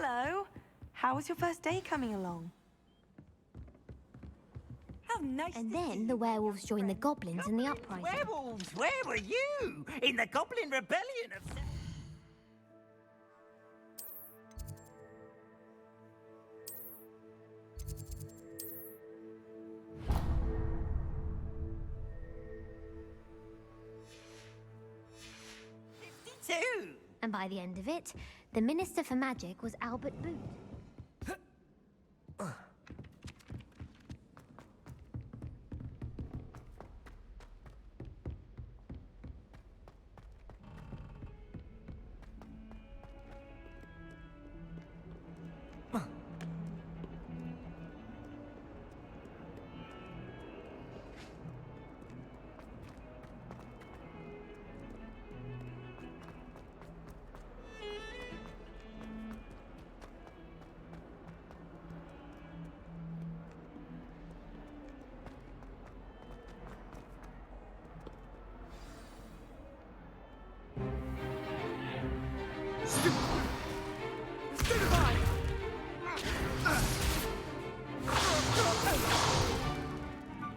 Hello. How was your first day coming along? How nice. And then the werewolves joined the goblins in the uprising. Werewolves, where were you? In the Goblin Rebellion of... And by the end of it, the Minister for Magic was Albert Boot.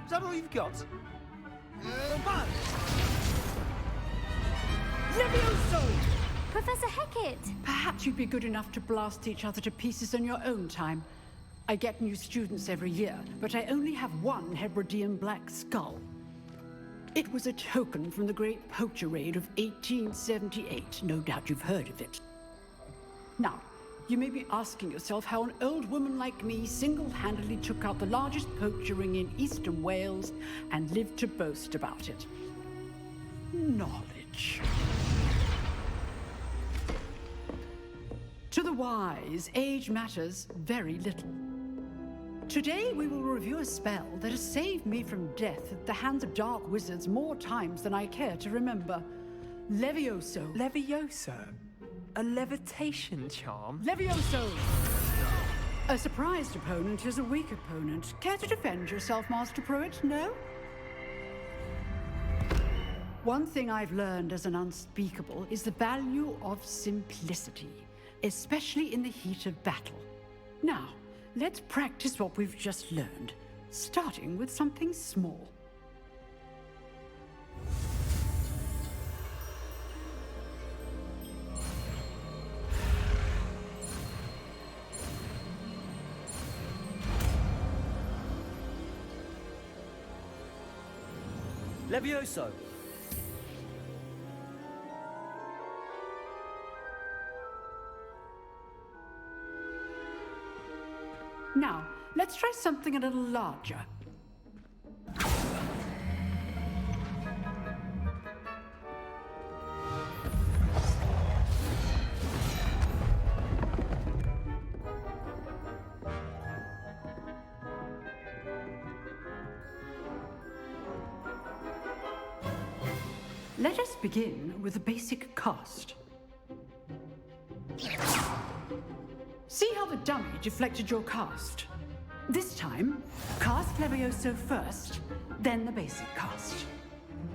Is that all you've got? Levioso! Professor Hecat! Perhaps you'd be good enough to blast each other to pieces in your own time. I get new students every year, but I only have one Hebridean black skull. It was a token from the Great Poacher Raid of 1878. No doubt you've heard of it. Now, you may be asking yourself how an old woman like me single-handedly took out the largest poacher ring in eastern Wales and lived to boast about it. Knowledge. To the wise, age matters very little. Today we will review a spell that has saved me from death at the hands of dark wizards more times than I care to remember. Levioso. Levioso? A levitation charm? Levioso! A surprised opponent is a weak opponent. Care to defend yourself, Master Pruitt? No? One thing I've learned as an unspeakable is the value of simplicity, especially in the heat of battle. Now, let's practice what we've just learned, starting with something small. Levioso! Now, let's try something a little larger. Let us begin with a basic cast. See how the dummy deflected your cast? This time, cast Levioso first, then the basic cast.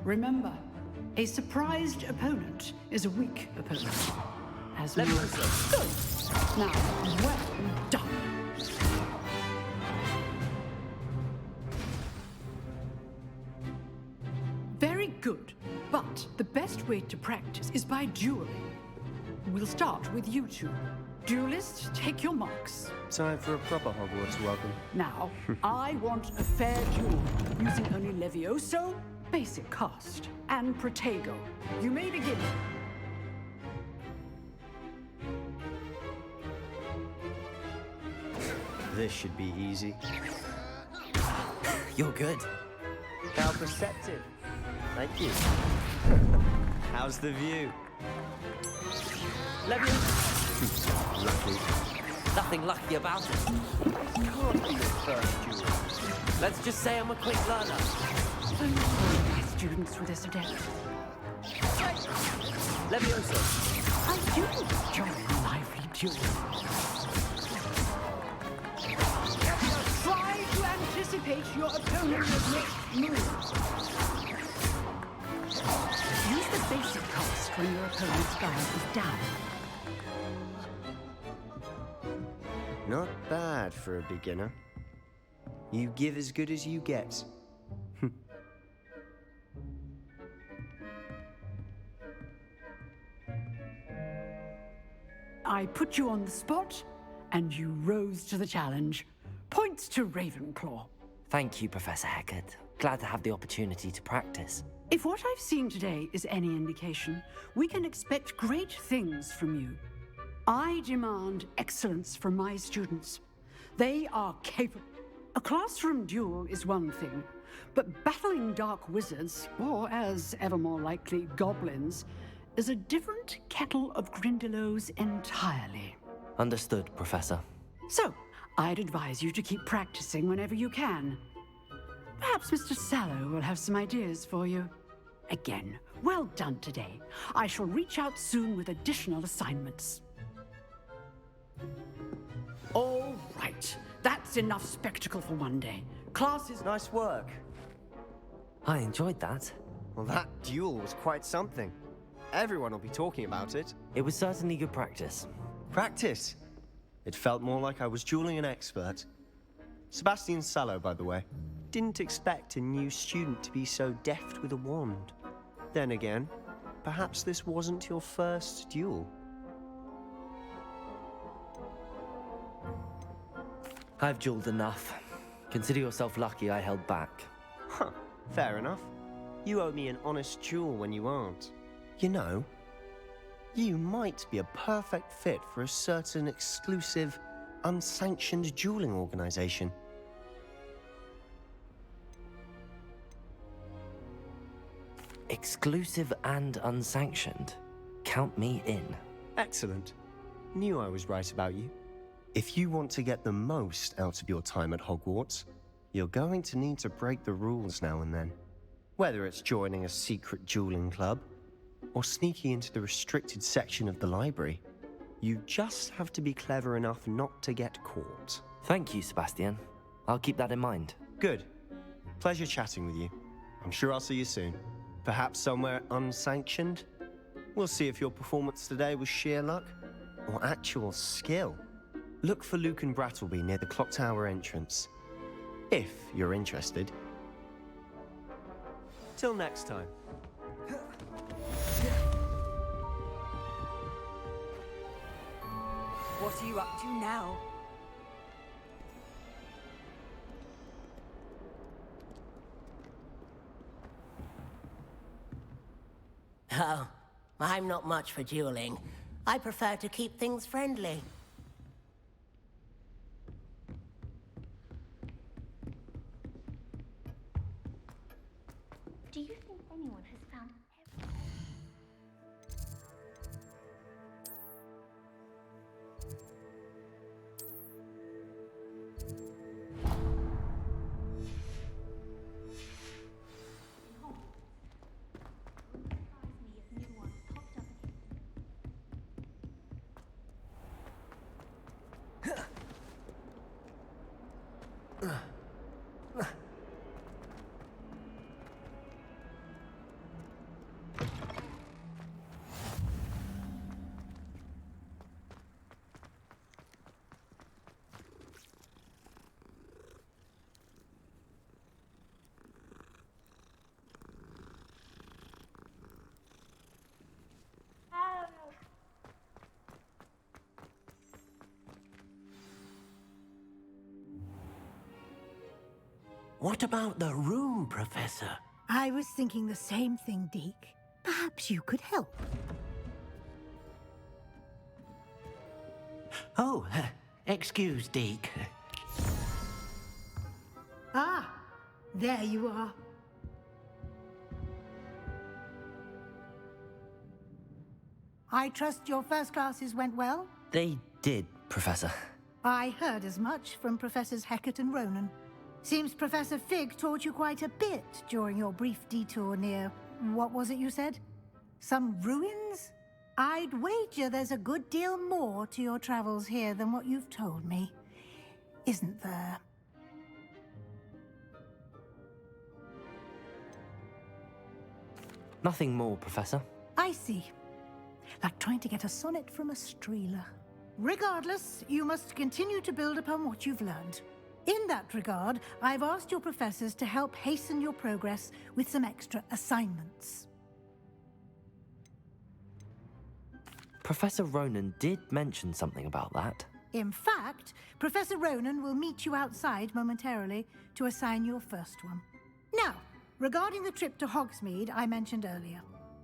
Remember, a surprised opponent is a weak opponent. As Levioso. Good. Now, well done. Very good. But the best way to practice is by dueling. We'll start with you two. Duelists, take your marks. Time for a proper Hogwarts welcome. Now, I want a fair duel, using only Levioso, basic cast, and Protego. You may begin. This should be easy. You're good. How perceptive. Thank you. How's the view? Lucky. Nothing lucky about it. Can't be your first duel. Let's just say I'm a quick learner. My students were this adept. Levioso. I do enjoy a lively duel. Try to anticipate your opponent's next move. Use the basic cast when your opponent's guard is down. Not bad for a beginner. You give as good as you get. I put you on the spot, and you rose to the challenge. Points to Ravenclaw. Thank you, Professor Hecat. Glad to have the opportunity to practice. If what I've seen today is any indication, we can expect great things from you. I demand excellence from my students. They are capable. A classroom duel is one thing, but battling dark wizards, or as ever more likely, goblins, is a different kettle of Grindylows entirely. Understood, Professor. So, I'd advise you to keep practicing whenever you can. Perhaps Mr. Sallow will have some ideas for you. Again, well done today. I shall reach out soon with additional assignments. All right, that's enough spectacle for one day. Class is... Nice work. I enjoyed that. Well, that duel was quite something. Everyone will be talking about it. It was certainly good practice. Practice? It felt more like I was dueling an expert. Sebastian Sallow, by the way. Didn't expect a new student to be so deft with a wand. Then again, perhaps this wasn't your first duel. I've dueled enough. Consider yourself lucky I held back. Huh, fair enough. You owe me an honest duel when you aren't. You know, you might be a perfect fit for a certain exclusive, unsanctioned dueling organization. Exclusive and unsanctioned. Count me in. Excellent. Knew I was right about you. If you want to get the most out of your time at Hogwarts, you're going to need to break the rules now and then. Whether it's joining a secret dueling club, or sneaking into the restricted section of the library, you just have to be clever enough not to get caught. Thank you, Sebastian. I'll keep that in mind. Good. Pleasure chatting with you. I'm sure I'll see you soon. Perhaps somewhere unsanctioned? We'll see if your performance today was sheer luck or actual skill. Look for Luke and Brattleby near the clock tower entrance, if you're interested. Till next time. What are you up to now? Oh, I'm not much for dueling. I prefer to keep things friendly. Do you think anyone has found What about the room, Professor? I was thinking the same thing, Deke. Perhaps you could help. Oh, excuse, Deke. Ah, there you are. I trust your first classes went well? They did, Professor. I heard as much from Professors Hecat and Ronan. Seems Professor Fig taught you quite a bit during your brief detour near... what was it you said? Some ruins? I'd wager there's a good deal more to your travels here than what you've told me. Isn't there? Nothing more, Professor. I see. Like trying to get a sonnet from a streeler. Regardless, you must continue to build upon what you've learned. In that regard, I've asked your professors to help hasten your progress with some extra assignments. Professor Ronan did mention something about that. In fact, Professor Ronan will meet you outside momentarily to assign your first one. Now, regarding the trip to Hogsmeade I mentioned earlier,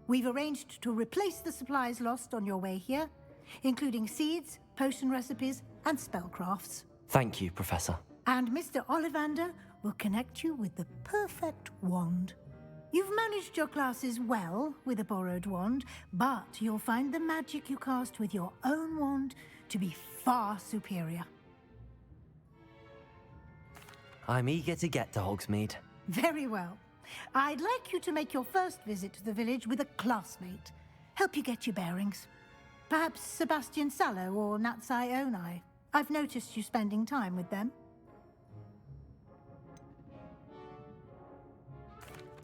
we've arranged to replace the supplies lost on your way here, including seeds, potion recipes, and spellcrafts. Thank you, Professor. And Mr. Ollivander will connect you with the perfect wand. You've managed your classes well with a borrowed wand, but you'll find the magic you cast with your own wand to be far superior. I'm eager to get to Hogsmeade. Very well. I'd like you to make your first visit to the village with a classmate. Help you get your bearings. Perhaps Sebastian Sallow or Natsai Onai. I've noticed you spending time with them.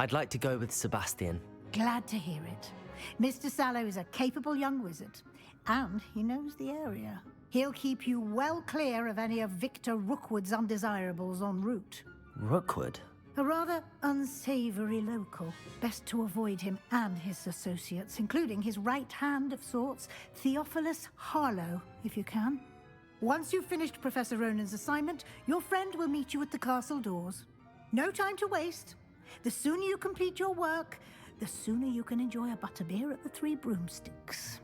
I'd like to go with Sebastian. Glad to hear it. Mr. Sallow is a capable young wizard, and he knows the area. He'll keep you well clear of any of Victor Rookwood's undesirables en route. Rookwood? A rather unsavory local. Best to avoid him and his associates, including his right hand of sorts, Theophilus Harlow, if you can. Once you've finished Professor Ronan's assignment, your friend will meet you at the castle doors. No time to waste. The sooner you complete your work, the sooner you can enjoy a butterbeer at the Three Broomsticks.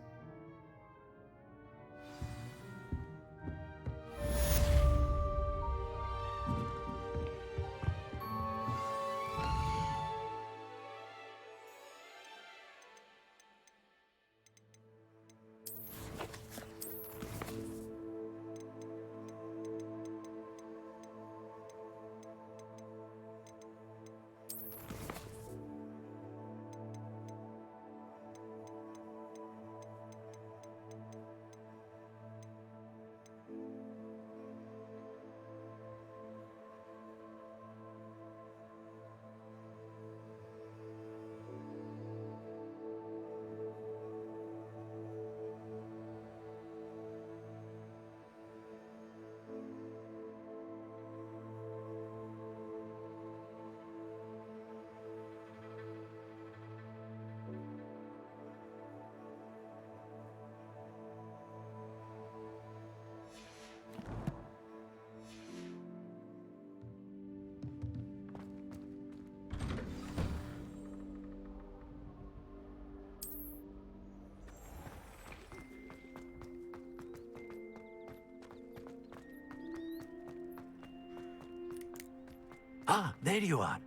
Ah, there you are.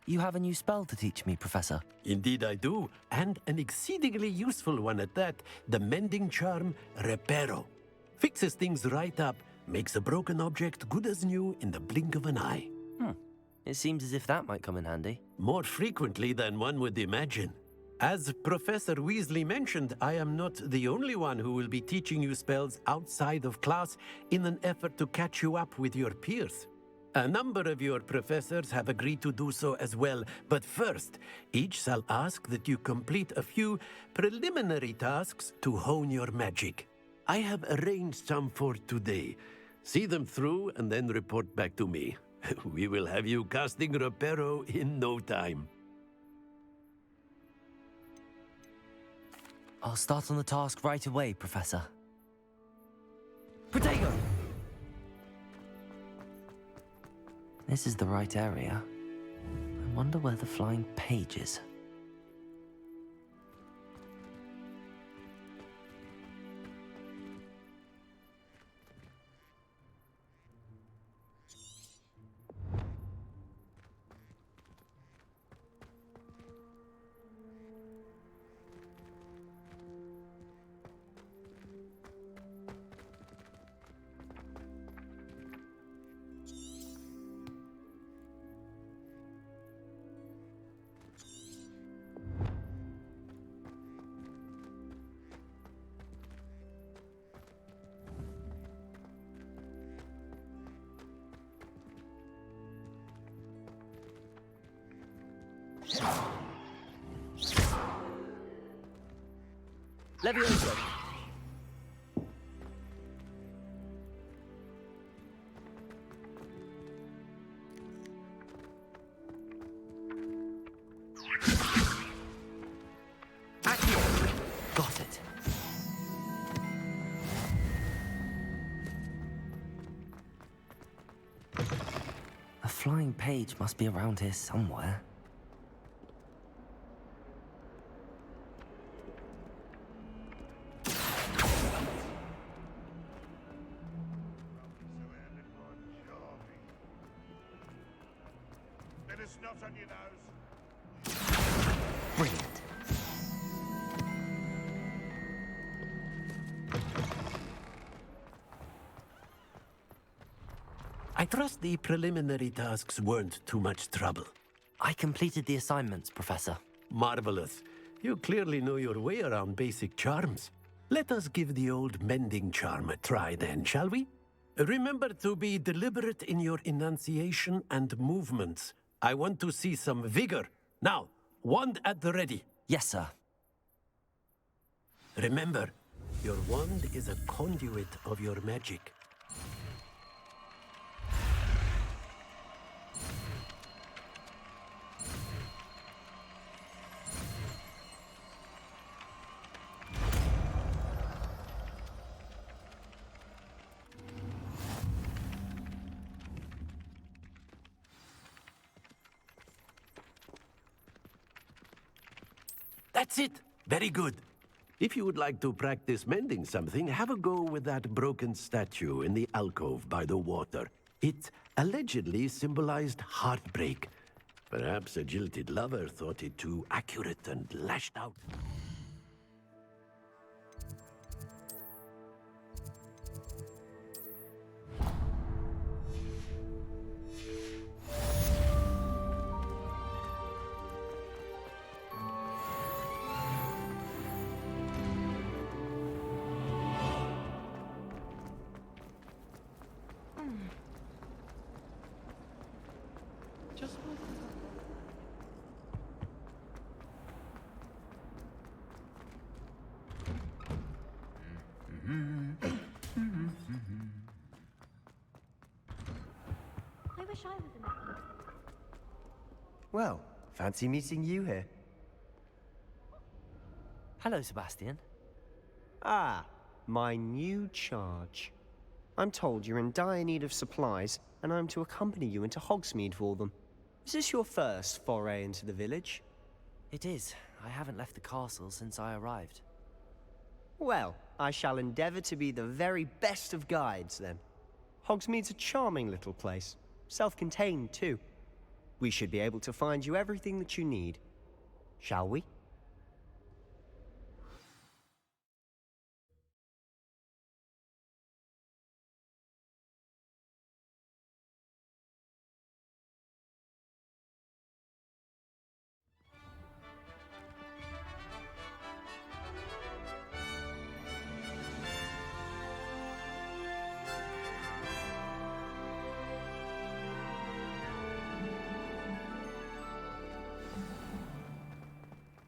You have a new spell to teach me, Professor. Indeed I do, and an exceedingly useful one at that. The mending charm, Reparo. Fixes things right up, makes a broken object good as new in the blink of an eye. It seems as if that might come in handy. More frequently than one would imagine. As Professor Weasley mentioned, I am not the only one who will be teaching you spells outside of class in an effort to catch you up with your peers. A number of your professors have agreed to do so as well, but first, each shall ask that you complete a few preliminary tasks to hone your magic. I have arranged some for today. See them through and then report back to me. We will have you casting Reparo in no time. I'll start on the task right away, Professor. Protego! This is the right area. I wonder where the flying page is. Levioso! A flying page must be around here somewhere. Brilliant. I trust the preliminary tasks weren't too much trouble. I completed the assignments, Professor. Marvelous. You clearly know your way around basic charms. Let us give the old mending charm a try then, shall we? Remember to be deliberate in your enunciation and movements. I want to see some vigor. Now, wand at the ready. Yes, sir. Remember, your wand is a conduit of your magic. That's it! Very good. If you would like to practice mending something, have a go with that broken statue in the alcove by the water. It allegedly symbolized heartbreak. Perhaps a jilted lover thought it too accurate and lashed out. I wish I was in that. Well, fancy meeting you here. Hello, Sebastian. Ah, my new charge. I'm told you're in dire need of supplies, and I'm to accompany you into Hogsmeade for them. Is this your first foray into the village? It is. I haven't left the castle since I arrived. Well, I shall endeavor to be the very best of guides, then. Hogsmeade's a charming little place. Self-contained, too. We should be able to find you everything that you need. Shall we?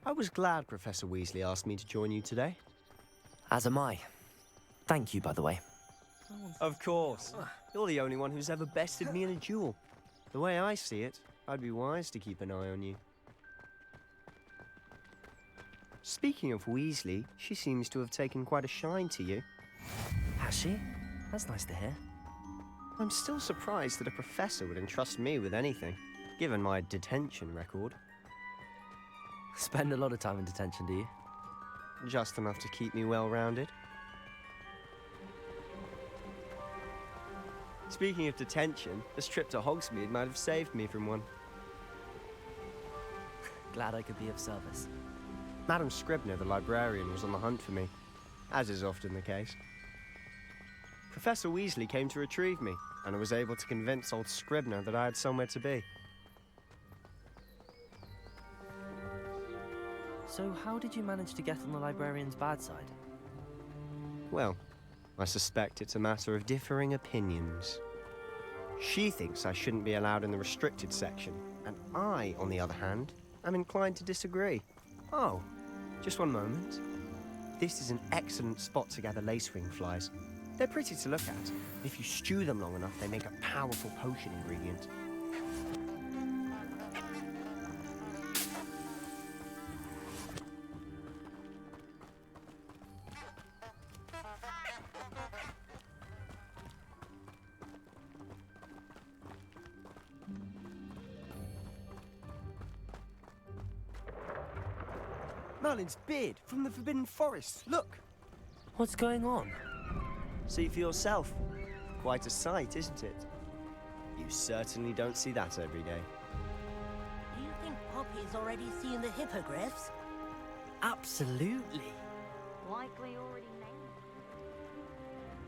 I was glad Professor Weasley asked me to join you today. As am I. Thank you, by the way. Of course. You're the only one who's ever bested me in a duel. The way I see it, I'd be wise to keep an eye on you. Speaking of Weasley, she seems to have taken quite a shine to you. Has she? That's nice to hear. I'm still surprised that a professor would entrust me with anything, given my detention record. Spend a lot of time in detention, do you? Just enough to keep me well-rounded. Speaking of detention, this trip to Hogsmeade might have saved me from one. Glad I could be of service. Madam Scribner, the librarian, was on the hunt for me, as is often the case. Professor Weasley came to retrieve me, and I was able to convince old Scribner that I had somewhere to be. So how did you manage to get on the librarian's bad side? Well, I suspect it's a matter of differing opinions. She thinks I shouldn't be allowed in the restricted section, and I, on the other hand, am inclined to disagree. Oh, just one moment. This is an excellent spot to gather lacewing flies. They're pretty to look at. If you stew them long enough, they make a powerful potion ingredient. Merlin's beard from the Forbidden Forest. Look. What's going on? See for yourself. Quite a sight, isn't it? You certainly don't see that every day. Do you think Poppy's already seen the hippogriffs? Absolutely. Likely already named.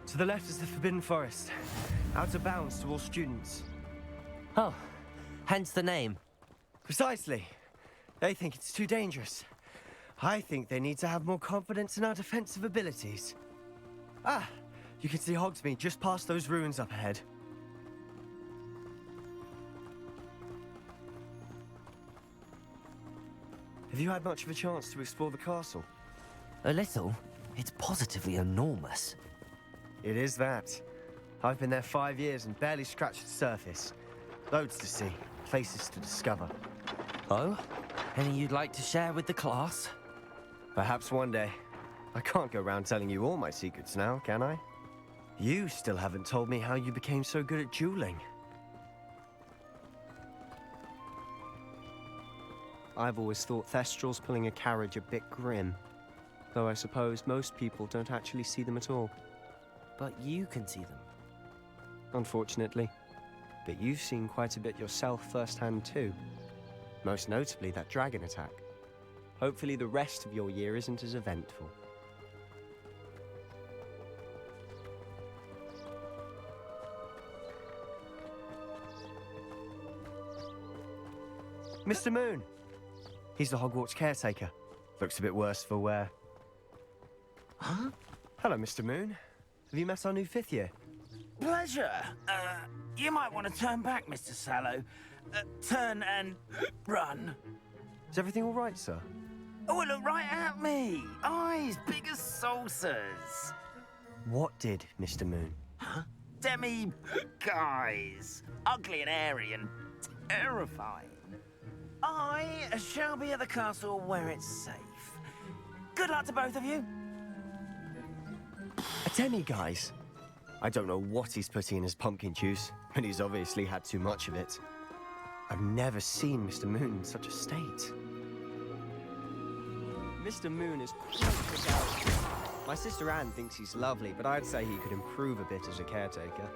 To the left is the Forbidden Forest. Out of bounds to all students. Oh, hence the name. Precisely. They think it's too dangerous. I think they need to have more confidence in our defensive abilities. Ah, you can see Hogsmeade just past those ruins up ahead. Have you had much of a chance to explore the castle? A little. It's positively enormous. It is that. I've been there 5 years and barely scratched the surface. Loads to see, places to discover. Oh? Any you'd like to share with the class? Perhaps one day. I can't go around telling you all my secrets now, can I? You still haven't told me how you became so good at dueling. I've always thought Thestrals pulling a carriage a bit grim. Though I suppose most people don't actually see them at all. But you can see them. Unfortunately. But you've seen quite a bit yourself firsthand too. Most notably that dragon attack. Hopefully the rest of your year isn't as eventful. Mr. Moon! He's the Hogwarts caretaker. Looks a bit worse for wear. Huh? Hello, Mr. Moon. Have you met our new 5th year? Pleasure. You might want to turn back, Mr. Sallow. Turn and run. Is everything all right, sir? Oh, look right at me. Eyes big as saucers. What did, Mr. Moon? Huh? Demi guys. Ugly and airy and terrifying. I shall be at the castle where it's safe. Good luck to both of you. A demi-guise? I don't know what he's putting in his pumpkin juice, but he's obviously had too much of it. I've never seen Mr. Moon in such a state. Mr. Moon is quite the character. My sister Anne thinks he's lovely, but I'd say he could improve a bit as a caretaker.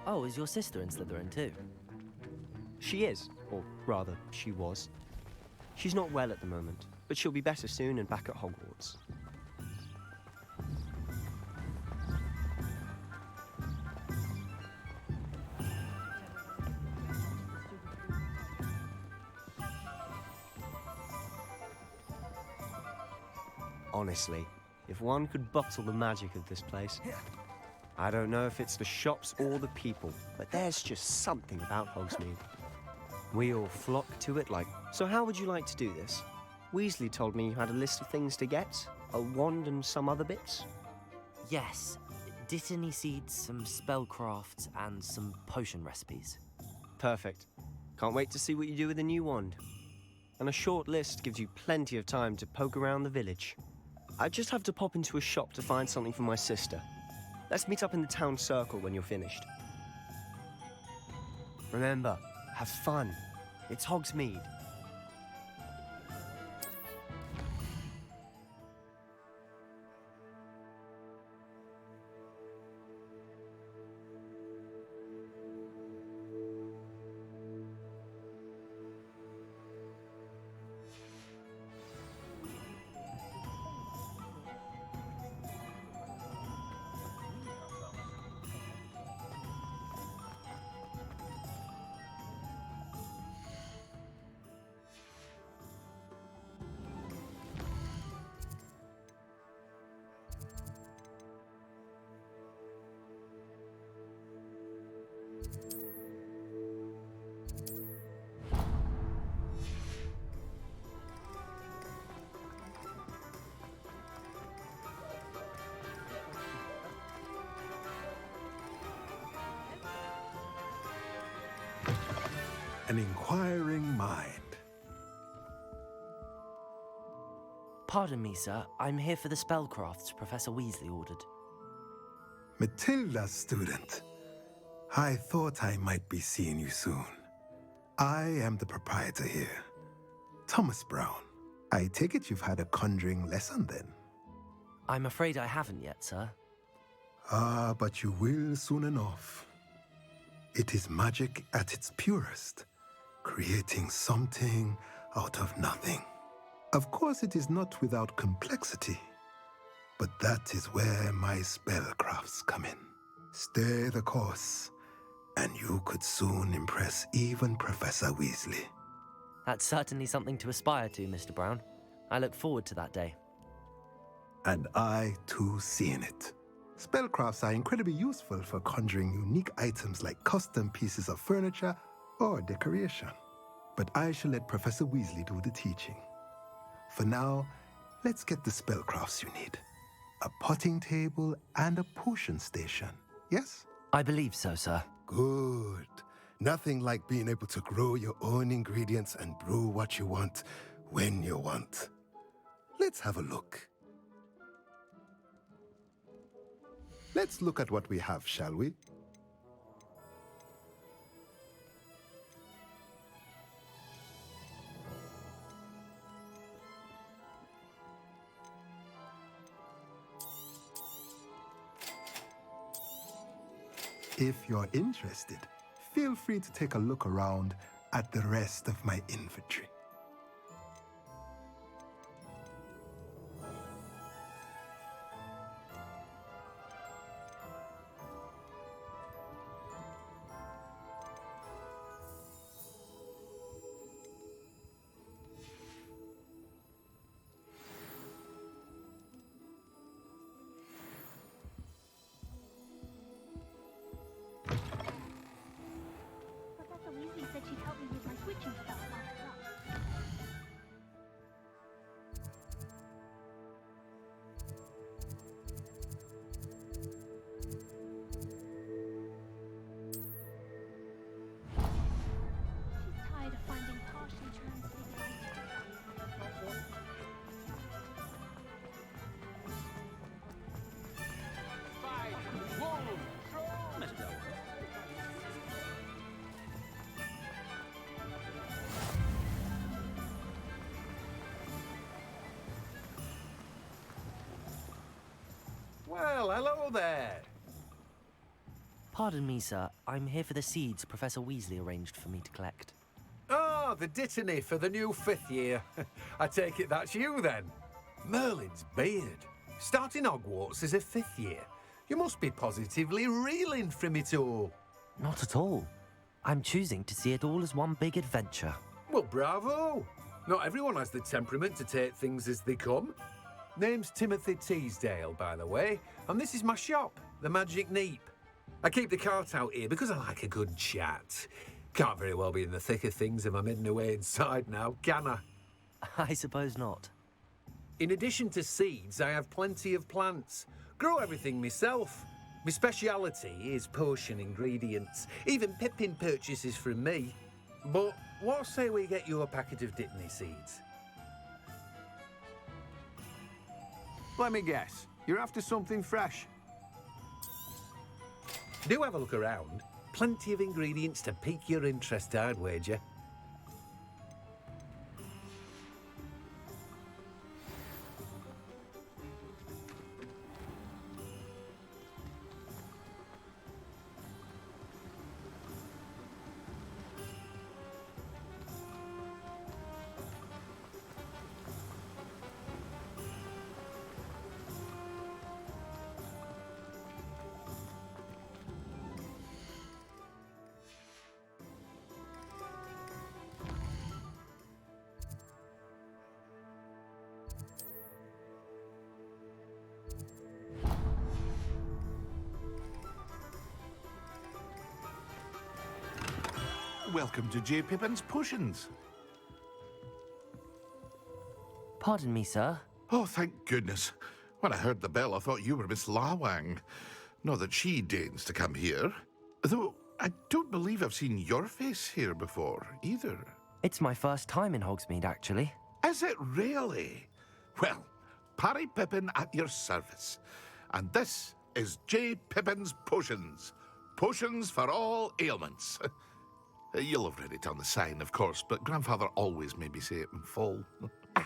Oh, is your sister in Slytherin too? She is, or rather, she was. She's not well at the moment, but she'll be better soon and back at Hogwarts. Honestly, if one could bottle the magic of this place. I don't know if it's the shops or the people, but there's just something about Hogsmeade. We all flock to it like... So how would you like to do this? Weasley told me you had a list of things to get, a wand and some other bits. Yes. Dittany seeds, some spellcrafts, and some potion recipes. Perfect. Can't wait to see what you do with the new wand. And a short list gives you plenty of time to poke around the village. I just have to pop into a shop to find something for my sister. Let's meet up in the town circle when you're finished. Remember, have fun. It's Hogsmeade. An inquiring mind. Pardon me, sir. I'm here for the spellcrafts Professor Weasley ordered. Matilda, student. I thought I might be seeing you soon. I am the proprietor here, Thomas Brown. I take it you've had a conjuring lesson then? I'm afraid I haven't yet, sir. Ah, but you will soon enough. It is magic at its purest, creating something out of nothing. Of course, it is not without complexity, but that is where my spellcrafts come in. Stay the course, and you could soon impress even Professor Weasley. That's certainly something to aspire to, Mr. Brown. I look forward to that day. And I, too, see in it. Spellcrafts are incredibly useful for conjuring unique items like custom pieces of furniture or decoration. But I shall let Professor Weasley do the teaching. For now, let's get the spellcrafts you need. A potting table and a potion station, yes? I believe so, sir. Good. Nothing like being able to grow your own ingredients and brew what you want when you want. Let's have a look. Let's look at what we have, shall we? If you're interested, feel free to take a look around at the rest of my inventory. Professor Weasley said she'd help me with my switching spell after class. She's tired of finding partially transfigured items. Well, hello there. Pardon me, sir. I'm here for the seeds Professor Weasley arranged for me to collect. Oh, the dittany for the new 5th year. I take it that's you, then. Merlin's beard. Starting Hogwarts as a 5th year. You must be positively reeling from it all. Not at all. I'm choosing to see it all as one big adventure. Well, bravo. Not everyone has the temperament to take things as they come. Name's Timothy Teasdale, by the way, and this is my shop, the Magic Neep. I keep the cart out here because I like a good chat. Can't very well be in the thick of things if I'm hidden away inside now, can I? I suppose not. In addition to seeds, I have plenty of plants. Grow everything myself. My speciality is potion ingredients. Even Pippin purchases from me. But what say we get you a packet of Dittany seeds? Let me guess. You're after something fresh. Do have a look around. Plenty of ingredients to pique your interest, I'd wager. Welcome to J. Pippin's Potions. Pardon me, sir. Oh, thank goodness. When I heard the bell, I thought you were Miss Lawang. Not that she deigns to come here. Though I don't believe I've seen your face here before, either. It's my first time in Hogsmeade, actually. Is it really? Well, Parry Pippin at your service. And this is J. Pippin's Potions. Potions for all ailments. You'll have read it on the sign, of course, but Grandfather always made me say it in full.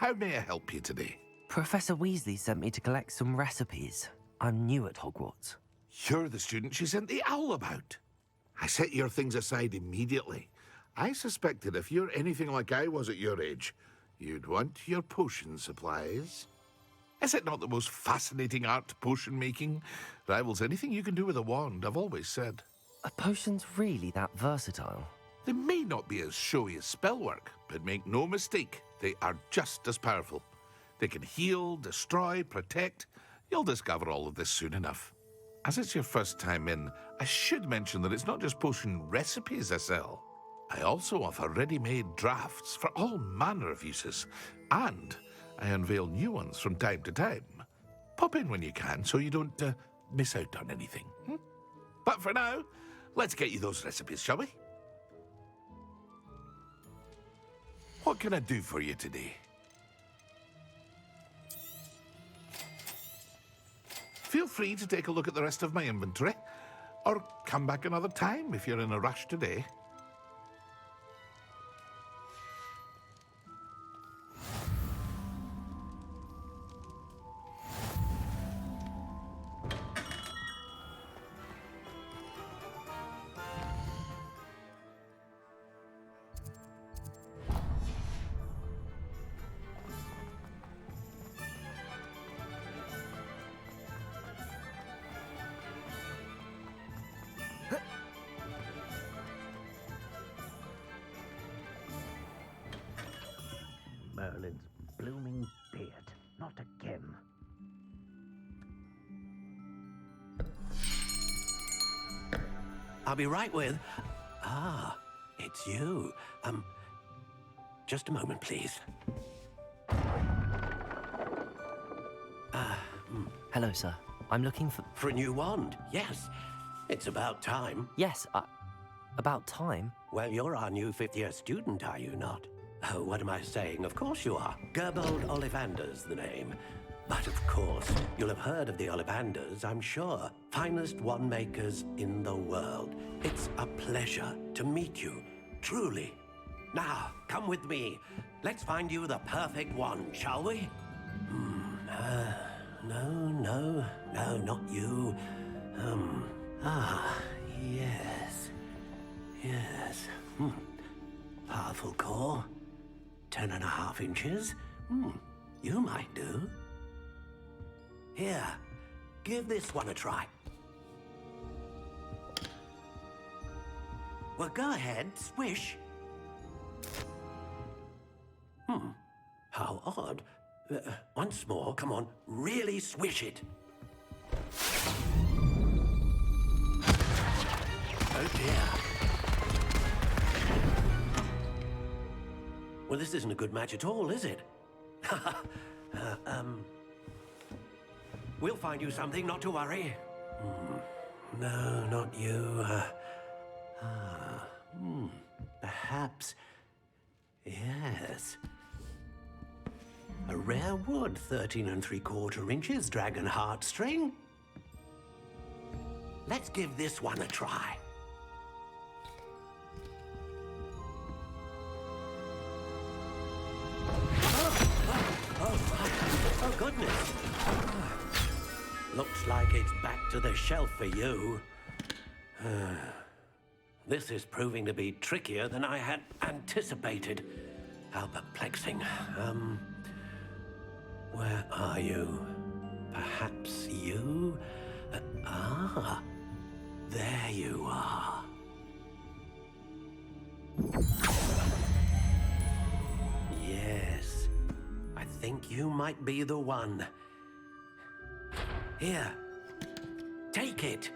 How may I help you today? Professor Weasley sent me to collect some recipes. I'm new at Hogwarts. You're the student she sent the owl about. I set your things aside immediately. I suspected if you're anything like I was at your age, you'd want your potion supplies. Is it not the most fascinating art, potion making? Rivals anything you can do with a wand, I've always said. Are potions really that versatile? They may not be as showy as spellwork, but make no mistake, they are just as powerful. They can heal, destroy, protect. You'll discover all of this soon enough. As it's your first time in, I should mention that it's not just potion recipes I sell. I also offer ready-made drafts for all manner of uses, and I unveil new ones from time to time. Pop in when you can so you don't miss out on anything. But for now, let's get you those recipes, shall we? What can I do for you today? Feel free to take a look at the rest of my inventory, or come back another time if you're in a rush today. Merlin's blooming beard. Not again. I'll be right with... Ah, it's you. Just a moment, please. Hello, sir. I'm looking for... For a new wand, yes. It's about time. Yes, about time? Well, you're our new fifth-year student, are you not? Oh, what am I saying? Of course you are. Gerbold Ollivander's the name. But of course, you'll have heard of the Ollivanders, I'm sure. Finest wand makers in the world. It's a pleasure to meet you, truly. Now, come with me. Let's find you the perfect wand, shall we? No, not you. Yes. Powerful core. 10.5 inches. You might do. Here, give this one a try. Well, go ahead, swish. How odd. Once more, come on, really swish it. Oh dear. Well, this isn't a good match at all, is it? We'll find you something, not to worry. No, not you. Perhaps... Yes. A rare wood, 13 3/4 inches, dragon heartstring. Let's give this one a try. Oh, goodness. Looks like it's back to the shelf for you. This is proving to be trickier than I had anticipated. How perplexing. Where are you? Perhaps you? There you are. Yes, I think you might be the one. Here, take it.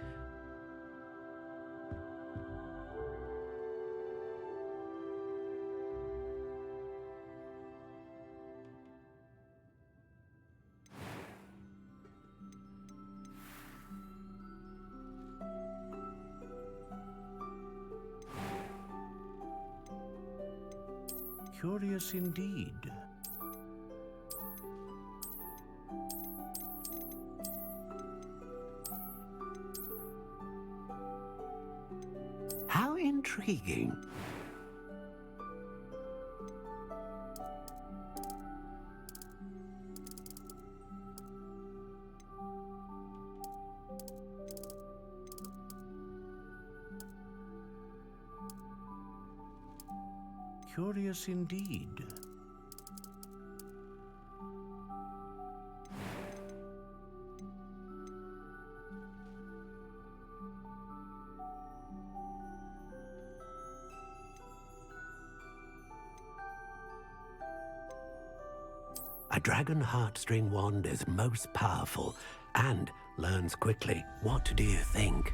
Curious indeed. How intriguing. Curious indeed. A dragon heartstring wand is most powerful and learns quickly. What do you think?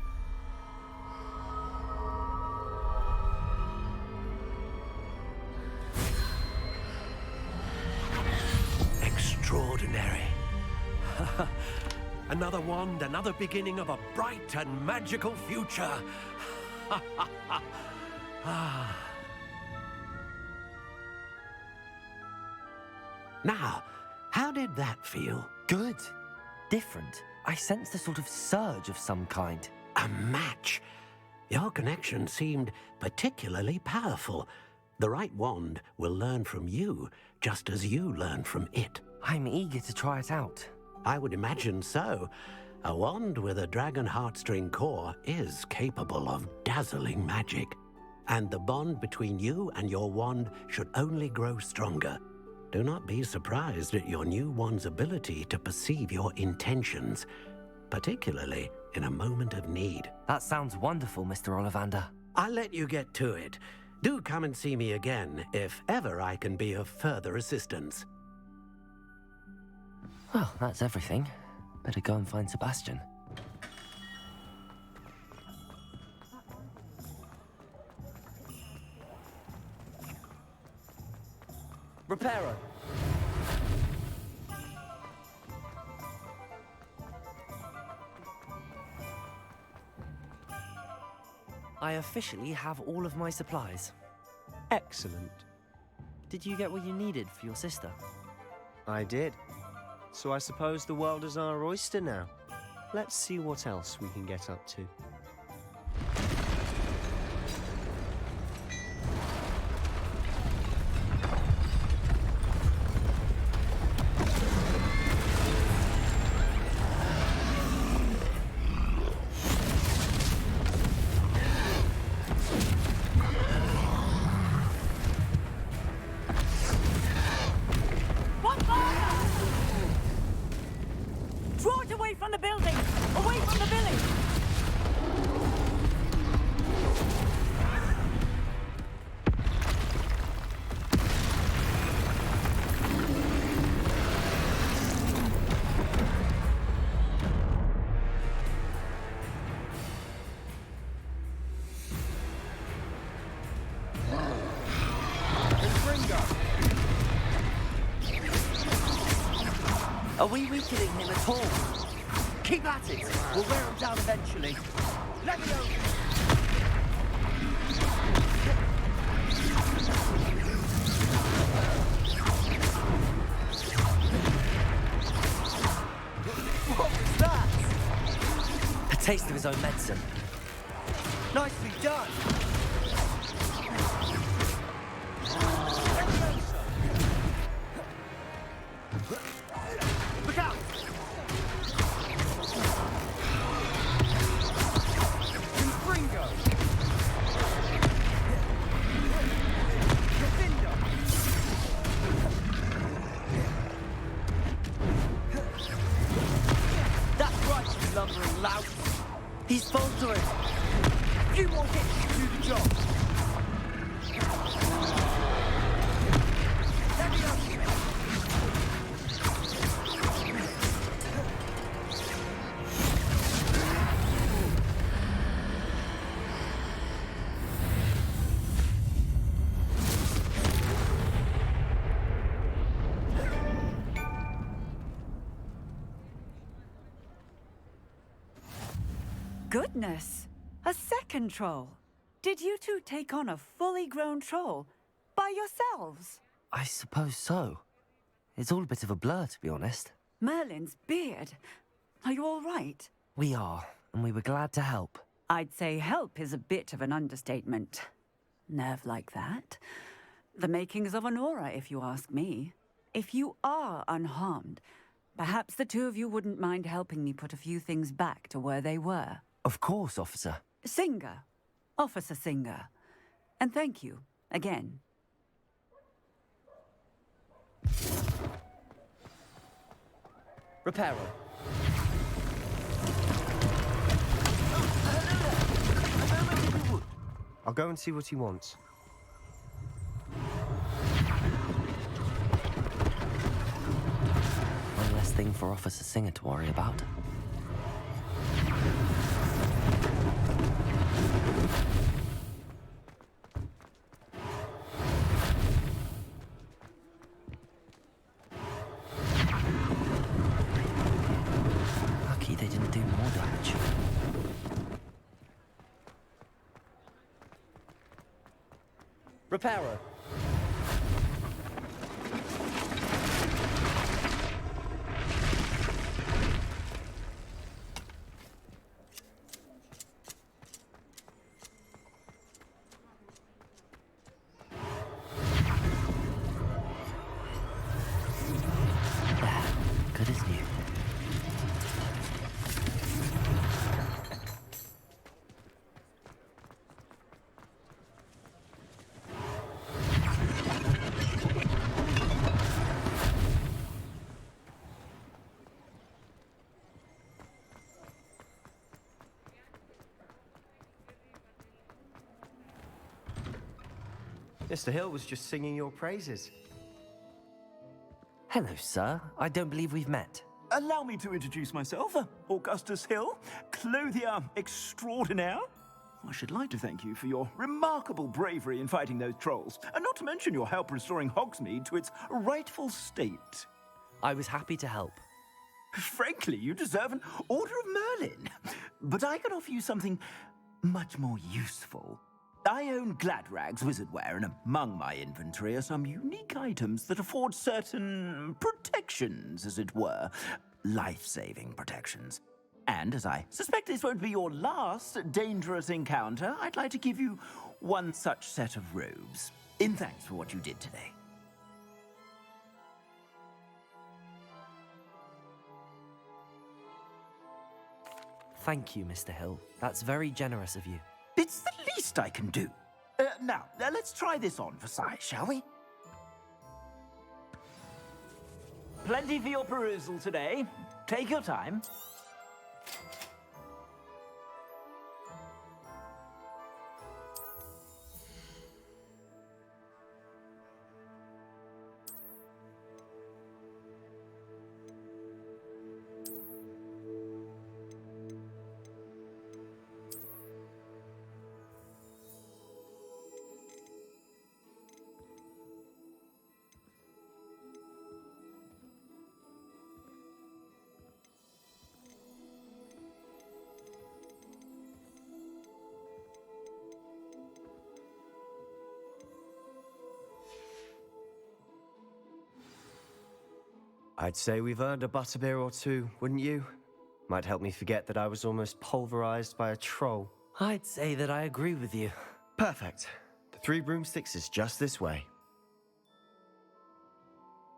Extraordinary. Another wand, another beginning of a bright and magical future. Now, how did that feel? Good. Different. I sensed a sort of surge of some kind. A match. Your connection seemed particularly powerful. The right wand will learn from you, just as you learn from it. I'm eager to try it out. I would imagine so. A wand with a dragon heartstring core is capable of dazzling magic. And the bond between you and your wand should only grow stronger. Do not be surprised at your new wand's ability to perceive your intentions, particularly in a moment of need. That sounds wonderful, Mr. Ollivander. I'll let you get to it. Do come and see me again if ever I can be of further assistance. Well, that's everything. Better go and find Sebastian. Reparo. I officially have all of my supplies. Excellent. Did you get what you needed for your sister? I did. So I suppose the world is our oyster now. Let's see what else we can get up to. Draw it away from the building! Away from the village! Are we weakening him at all? Keep at it! We'll wear him down eventually. Let me go! What was that? A taste of his own medicine. Nicely done! Look out! Confringo! Defender! That's right, you lumbering lout! He's faltering! Few more hits to do the job! Let me go! Goodness! A second troll! Did you two take on a fully grown troll? By yourselves? I suppose so. It's all a bit of a blur, to be honest. Merlin's beard. Are you all right? We are, and we were glad to help. I'd say help is a bit of an understatement. Nerve like that. The makings of an aura, if you ask me. If you are unharmed, perhaps the two of you wouldn't mind helping me put a few things back to where they were. Of course, officer. Singer. Officer Singer. And thank you, again. Reparo. I'll go and see what he wants. One less thing for Officer Singer to worry about. Lucky they didn't do more damage. Reparo. Good as new. Mr. Hill was just singing your praises. Hello, sir. I don't believe we've met. Allow me to introduce myself, Augustus Hill, clothier extraordinaire. I should like to thank you for your remarkable bravery in fighting those trolls, and not to mention your help restoring Hogsmeade to its rightful state. I was happy to help. Frankly, you deserve an Order of Merlin. But I can offer you something much more useful. I own Gladrag's wizardware, and among my inventory are some unique items that afford certain protections, as it were. Life-saving protections. And as I suspect this won't be your last dangerous encounter, I'd like to give you one such set of robes, in thanks for what you did today. Thank you, Mr. Hill. That's very generous of you. It's the least I can do. Now, let's try this on for size, shall we? Plenty for your perusal today. Take your time. I'd say we've earned a butterbeer or two, wouldn't you? Might help me forget that I was almost pulverized by a troll. I'd say that I agree with you. Perfect. The 3 broomsticks is just this way.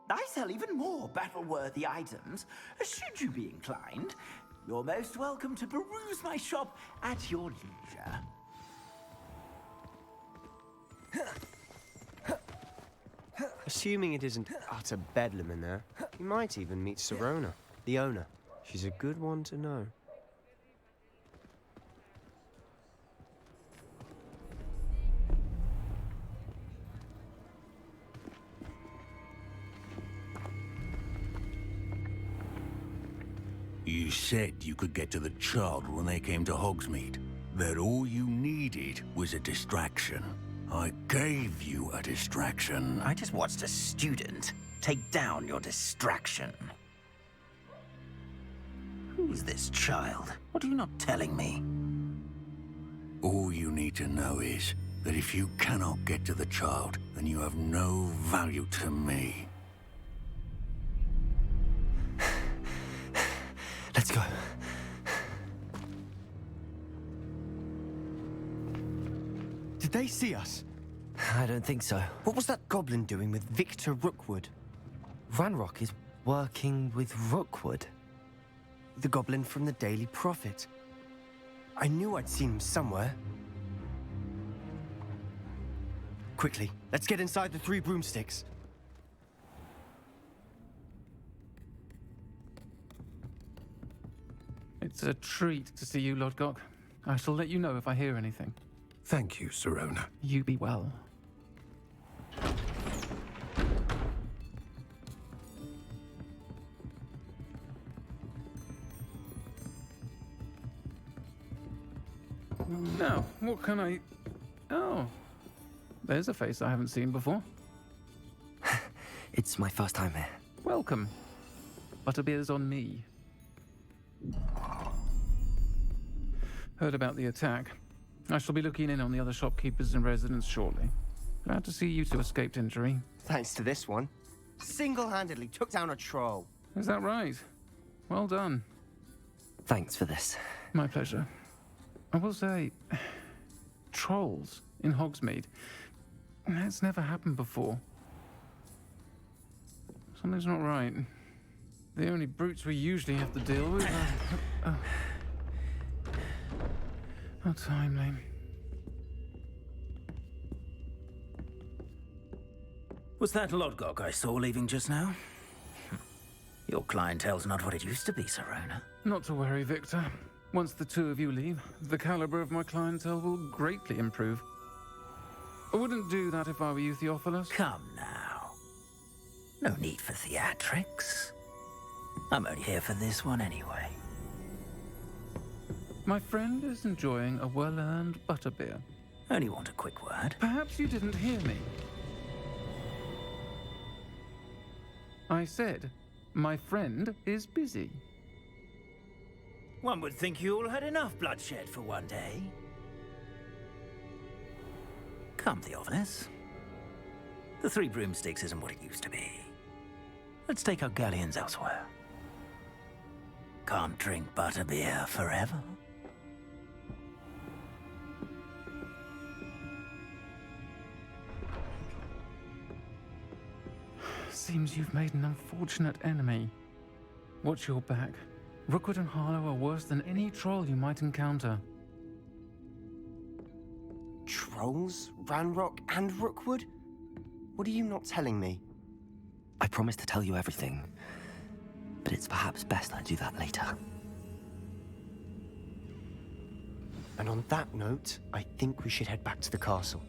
I sell even more battle-worthy items. Should you be inclined, you're most welcome to peruse my shop at your leisure. Assuming it isn't utter bedlam in there, you might even meet Serona, the owner. She's a good one to know. You said you could get to the child when they came to Hogsmeade. That all you needed was a distraction. I gave you a distraction. I just watched a student take down your distraction. Who's this child? What are you not telling me? All you need to know is that if you cannot get to the child, then you have no value to me. Let's go. Did they see us? I don't think so. What was that goblin doing with Victor Rookwood? Ranrock is working with Rookwood. The goblin from the Daily Prophet. I knew I'd seen him somewhere. Quickly, let's get inside the 3 broomsticks. It's a treat to see you, Lodgok. I shall let you know if I hear anything. Thank you, Sirona. You be well. Now, what can I... Oh, there's a face I haven't seen before. It's my first time here. Welcome. Butterbeer's on me. Heard about the attack. I shall be looking in on the other shopkeepers and residents shortly. Glad to see you two escaped injury. Thanks to this one. Single-handedly took down a troll. Is that right? Well done. Thanks for this. My pleasure. I will say, trolls in Hogsmeade. That's never happened before. Something's not right. The only brutes we usually have to deal with are... How timely. Was that Lodgok I saw leaving just now? Your clientele's not what it used to be, Sirona. Not to worry, Victor. Once the two of you leave, the caliber of my clientele will greatly improve. I wouldn't do that if I were you, Theophilus. Come now. No need for theatrics. I'm only here for this one anyway. My friend is enjoying a well-earned butterbeer. Only want a quick word. Perhaps you didn't hear me. I said, my friend is busy. One would think you all had enough bloodshed for one day. Come, Theophilus. The Three Broomsticks isn't what it used to be. Let's take our galleons elsewhere. Can't drink butterbeer forever. Seems you've made an unfortunate enemy. Watch your back. Rookwood and Harlow are worse than any troll you might encounter. Trolls? Ranrock and Rookwood? What are you not telling me? I promised to tell you everything, but it's perhaps best I do that later. And on that note, I think we should head back to the castle.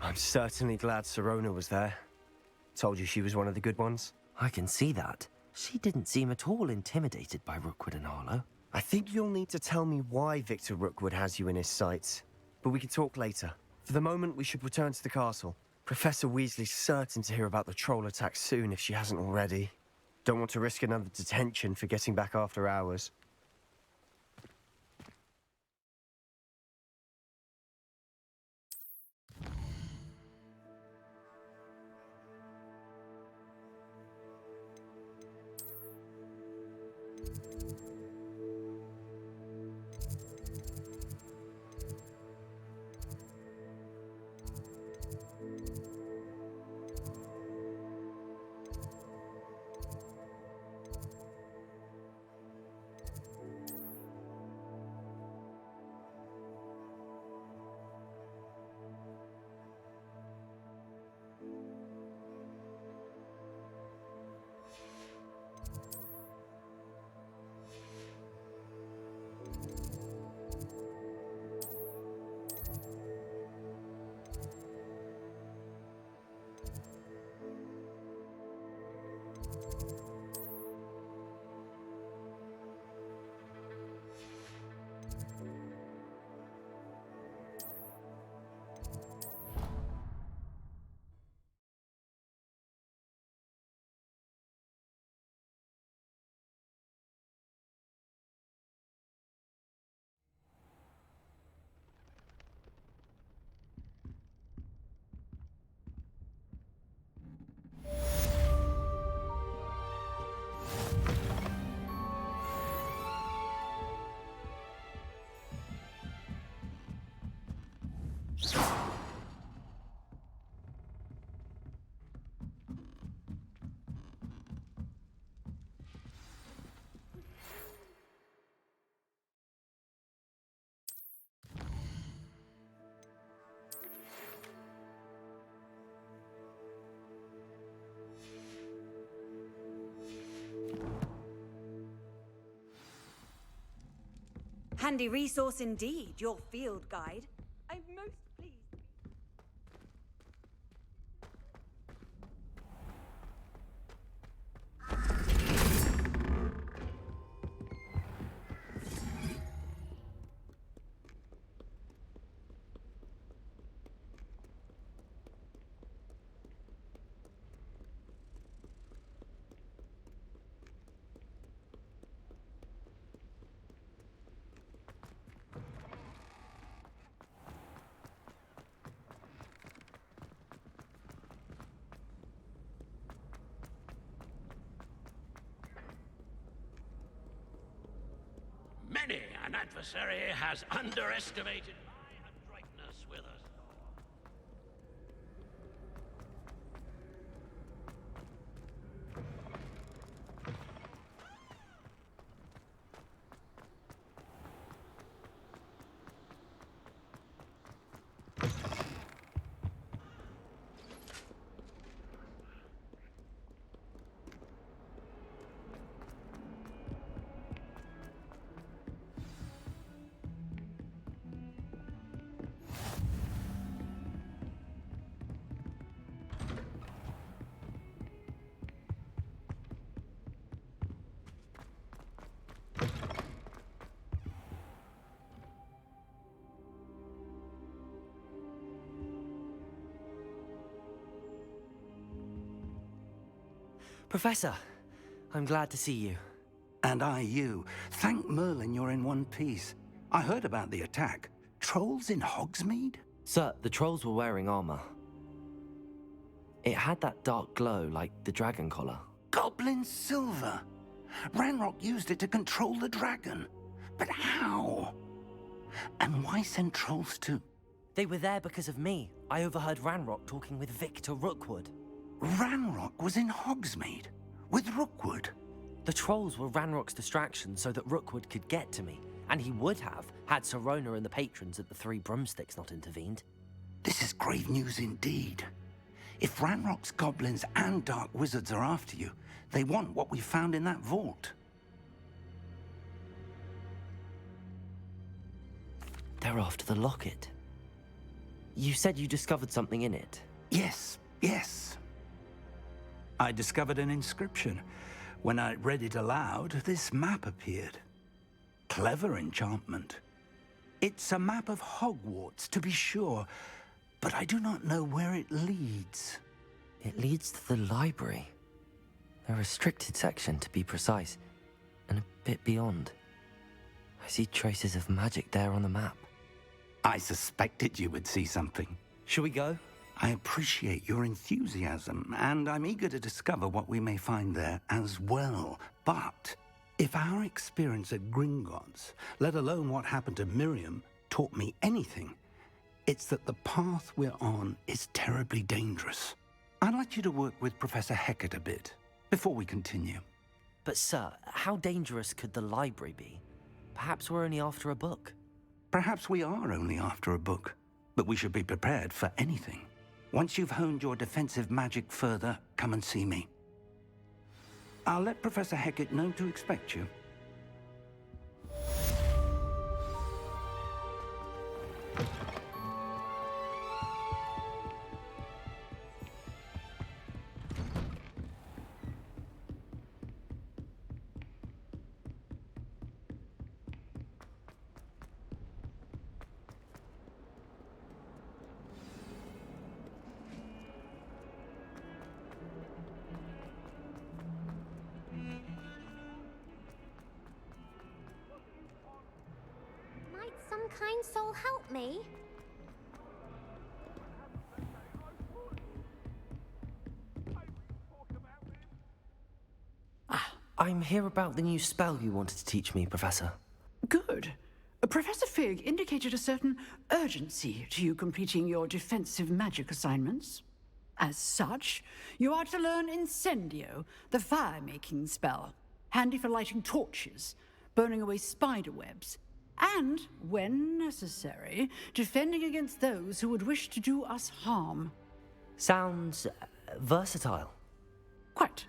I'm certainly glad Sirona was there. Told you she was one of the good ones. I can see that. She didn't seem at all intimidated by Rookwood and Harlow. I think you'll need to tell me why Victor Rookwood has you in his sights. But we can talk later. For the moment, we should return to the castle. Professor Weasley's certain to hear about the troll attack soon if she hasn't already. Don't want to risk another detention for getting back after hours. Handy resource indeed, your field guide. I'm most pleased. Many an adversary has underestimated my adroitness with us. Professor, I'm glad to see you. And I you. Thank Merlin you're in one piece. I heard about the attack. Trolls in Hogsmeade? Sir, the trolls were wearing armor. It had that dark glow like the dragon collar. Goblin silver! Ranrock used it to control the dragon. But how? And why send trolls too? They were there because of me. I overheard Ranrock talking with Victor Rookwood. Ranrock was in Hogsmeade? With Rookwood? The trolls were Ranrock's distraction so that Rookwood could get to me. And he would have, had Sirona and the patrons at the Three Broomsticks not intervened. This is grave news indeed. If Ranrock's goblins and dark wizards are after you, they want what we found in that vault. They're after the locket. You said you discovered something in it. Yes, yes. I discovered an inscription. When I read it aloud, this map appeared. Clever enchantment. It's a map of Hogwarts, to be sure, but I do not know where it leads. It leads to the library. A restricted section, to be precise, and a bit beyond. I see traces of magic there on the map. I suspected you would see something. Shall we go? I appreciate your enthusiasm, and I'm eager to discover what we may find there as well. But if our experience at Gringotts, let alone what happened to Miriam, taught me anything, it's that the path we're on is terribly dangerous. I'd like you to work with Professor Hecat a bit before we continue. But sir, how dangerous could the library be? Perhaps we're only after a book. Perhaps we are only after a book, but we should be prepared for anything. Once you've honed your defensive magic further, come and see me. I'll let Professor Hecat know to expect you. Might some kind soul help me? I'm here about the new spell you wanted to teach me, Professor. Good. Professor Fig indicated a certain urgency to you completing your defensive magic assignments. As such, you are to learn Incendio, the fire-making spell, handy for lighting torches, burning away spider webs, and, when necessary, defending against those who would wish to do us harm. Sounds versatile. Quite.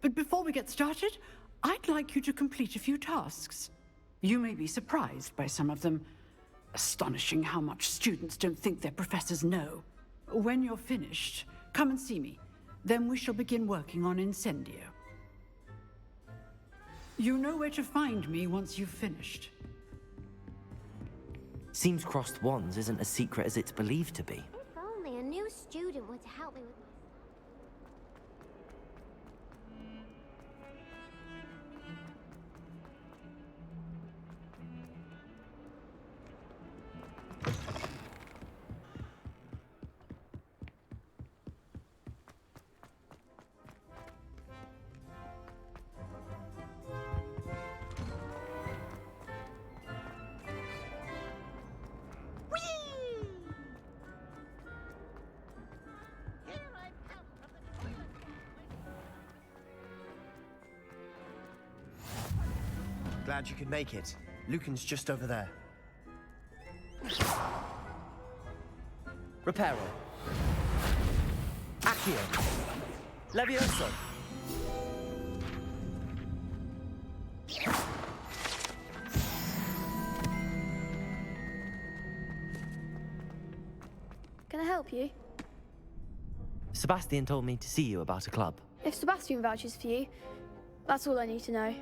But before we get started, I'd like you to complete a few tasks. You may be surprised by some of them. Astonishing how much students don't think their professors know. When you're finished, come and see me. Then we shall begin working on Incendio. You know where to find me once you've finished. Seems crossed wands isn't as secret as it's believed to be. If only a new student were to help me with... Glad you could make it. Lucan's just over there. Reparo. Accio. Levioso. Can I help you? Sebastian told me to see you about a club. If Sebastian vouches for you, that's all I need to know.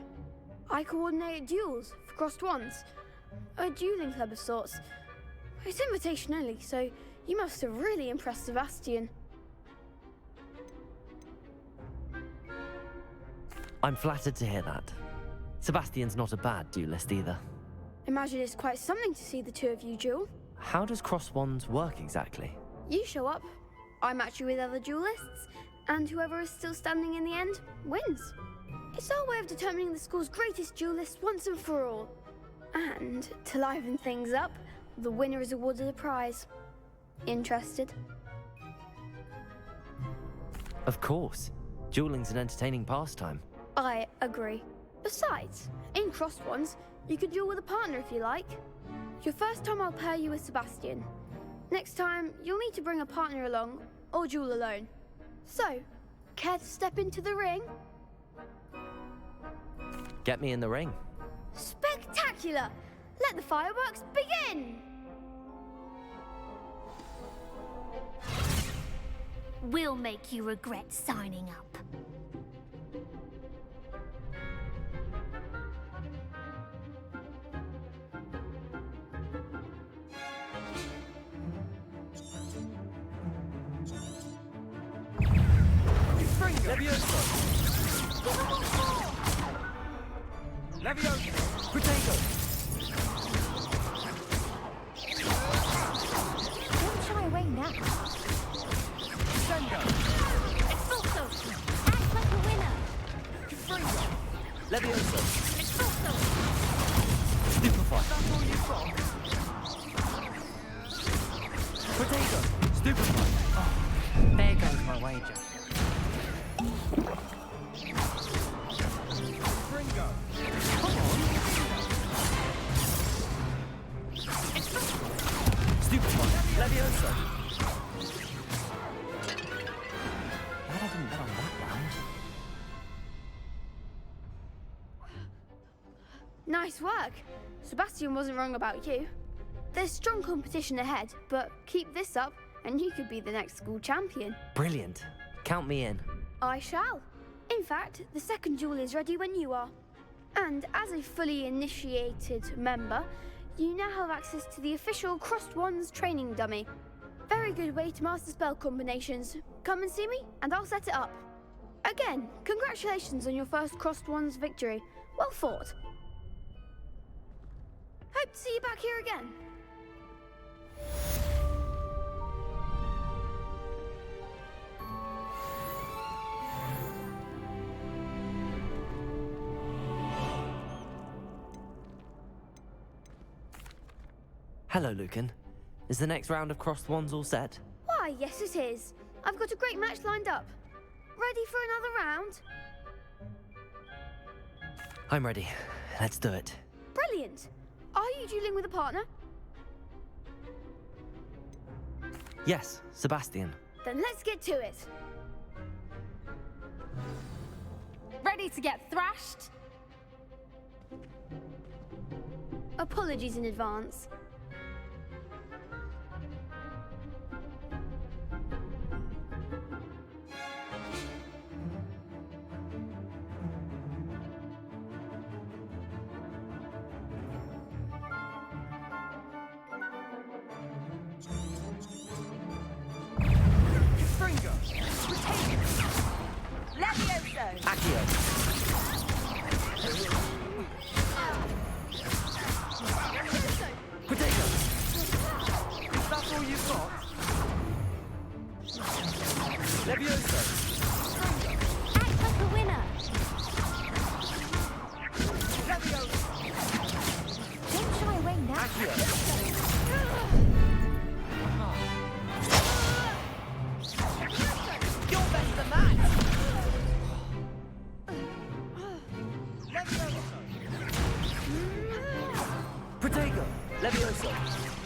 I coordinate duels for crossed wands. A dueling club of sorts. It's invitation only, so you must have really impressed Sebastian. I'm flattered to hear that. Sebastian's not a bad duelist either. Imagine it's quite something to see the two of you duel. How does cross wands work exactly? You show up, I match you with other duelists, and whoever is still standing in the end wins. It's our way of determining the school's greatest duelist once and for all. And to liven things up, the winner is awarded a prize. Interested? Of course. Dueling's an entertaining pastime. I agree. Besides, in crossed ones, you could duel with a partner if you like. Your first time I'll pair you with Sebastian. Next time, you'll need to bring a partner along, or duel alone. So, care to step into the ring? Get me in the ring. Spectacular! Let the fireworks begin! We'll make you regret signing up. Levioso! Levioso! Potato! Don't shy away now. Sendo! Expulso! Act like a winner! Confringo! Levioso! Expulso! Stupefy! That's all you've got. Potato! Stupefy! Oh, there goes my wager. Confringo! Come on! Stupefy! Levioso! Glad I didn't bet on that round. Nice work. Sebastian wasn't wrong about you. There's strong competition ahead, but keep this up and you could be the next school champion. Brilliant. Count me in. I shall. In fact, the second duel is ready when you are. And as a fully initiated member, you now have access to the official Crossed Wands training dummy. Very good way to master spell combinations. Come and see me, and I'll set it up. Again, congratulations on your first Crossed Wands victory. Well fought. Hope to see you back here again. Hello, Lucan. Is the next round of crossed wands all set? Why, yes it is. I've got a great match lined up. Ready for another round? I'm ready. Let's do it. Brilliant. Are you dueling with a partner? Yes, Sebastian. Then let's get to it. Ready to get thrashed? Apologies in advance. Springo! Levioso! Accio! Potato! That's all you've got? Levioso! Act like a winner. Levioso! Don't shy away now. Accio! You're better than that! Levioso! Protego! Levioso!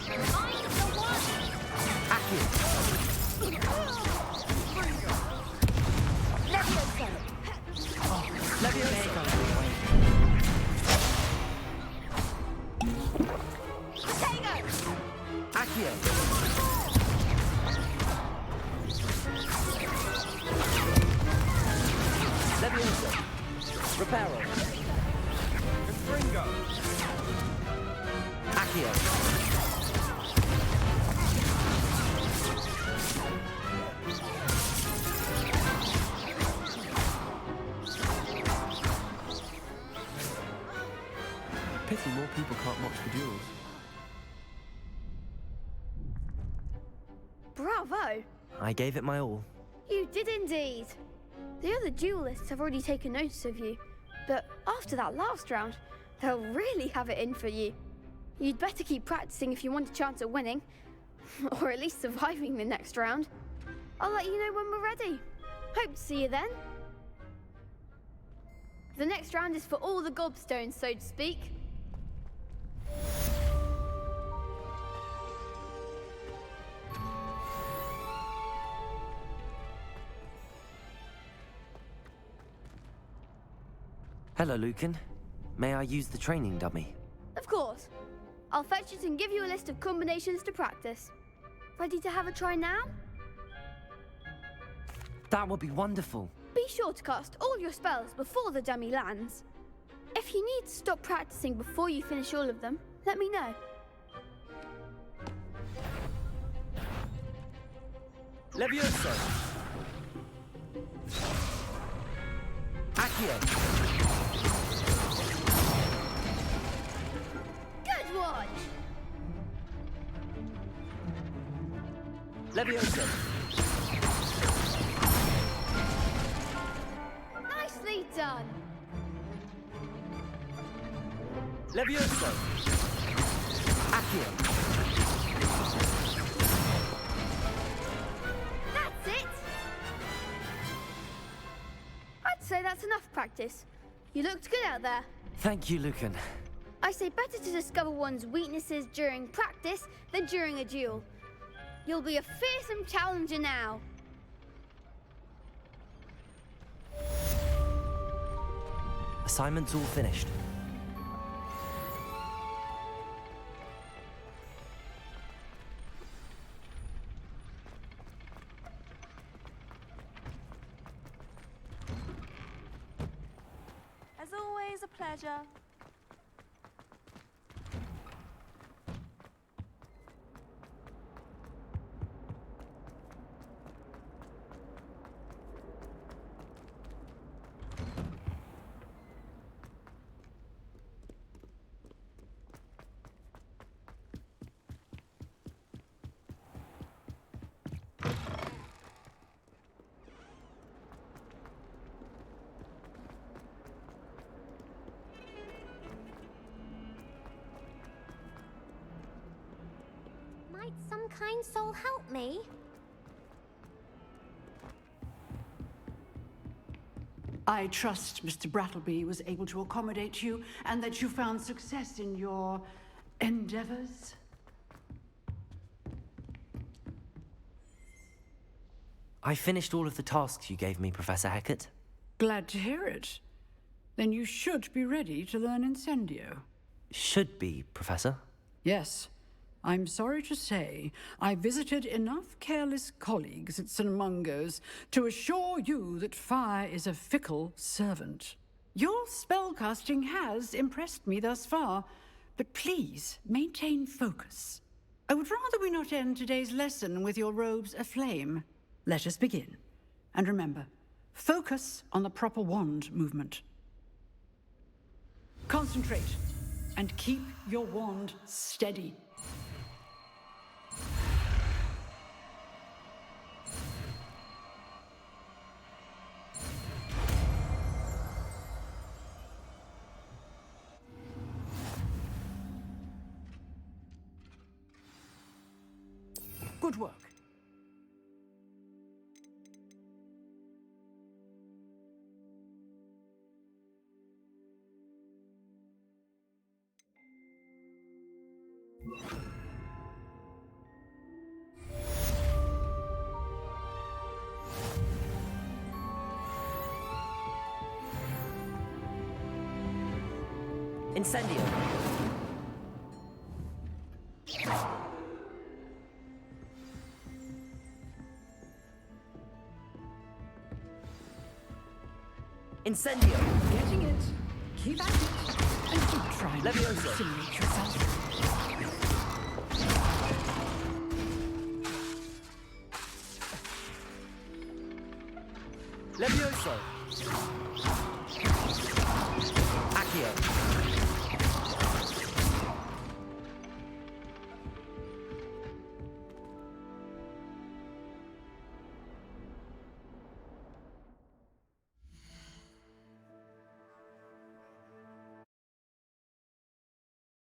I'm the one. Accio! Levioso. Levioso! Potato! Accio! Levioso! Reparo! Springo! Accio! Pity more people can't watch the duels. Bravo! I gave it my all. You did indeed. The other duelists have already taken notice of you, but after that last round, they'll really have it in for you. You'd better keep practicing if you want a chance at winning, or at least surviving the next round. I'll let you know when we're ready. Hope to see you then. The next round is for all the gobstones, so to speak. Hello, Lucan. May I use the training dummy? Of course. I'll fetch it and give you a list of combinations to practice. Ready to have a try now? That would be wonderful. Be sure to cast all your spells before the dummy lands. If you need to stop practicing before you finish all of them, let me know. Levioso! Accio! Good one! Levioso! Nicely done! Levioso! Accio! That's it! I'd say that's enough practice. You looked good out there. Thank you, Lucan. I say better to discover one's weaknesses during practice than during a duel. You'll be a fearsome challenger now. Assignment's all finished. As always, a pleasure. Might some kind soul help me? I trust Mr. Brattleby was able to accommodate you and that you found success in your endeavors. I finished all of the tasks you gave me, Professor Hecat. Glad to hear it. Then you should be ready to learn Incendio. should be, Professor. Yes. I'm sorry to say, I visited enough careless colleagues at St. Mungo's to assure you that fire is a fickle servant. Your spellcasting has impressed me thus far, but please maintain focus. I would rather we not end today's lesson with your robes aflame. Let us begin. And remember, focus on the proper wand movement. Concentrate, and keep your wand steady. Good work. Incendio. Incendio. Getting it. Keep at it. And keep trying to Levioso. incinerate yourself. Levioso. Accio.